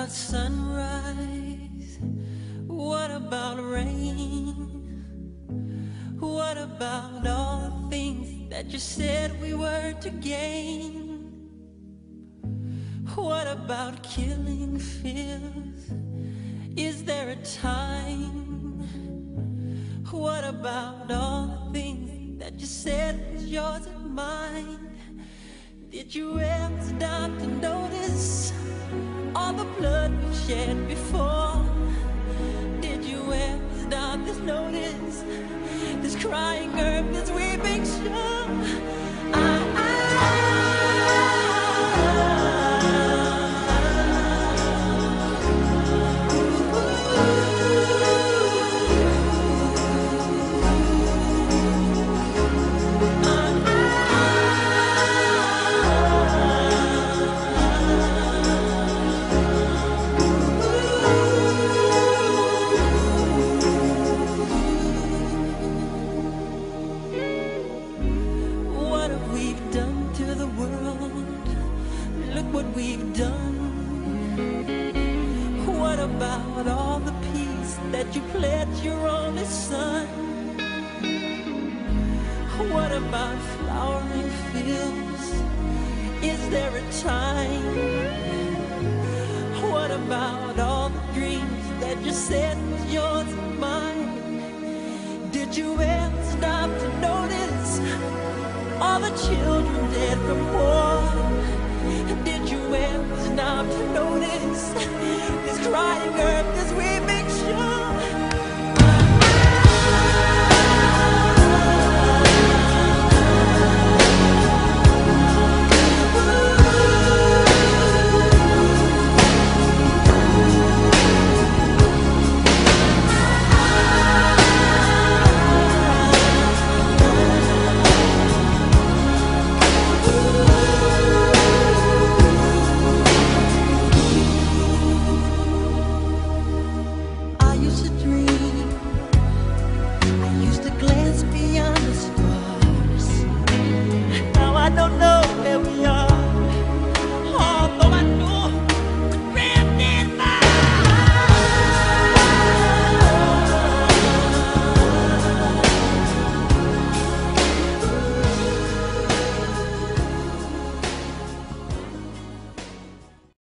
about sunrise? What about rain? What about all the things that you said we were to gain? What about killing fears? Is there a time? What about all the things that you said was yours and mine? Did you ever stop to notice all the blood we've shed before? Did you ever stop to notice this crying earth, this weeping shore? What we've done. What about all the peace that you pledged your only son? What about flowering fields? Is there a time? What about all the dreams that you said was yours and mine? Did you ever stop to notice all the children dead from war?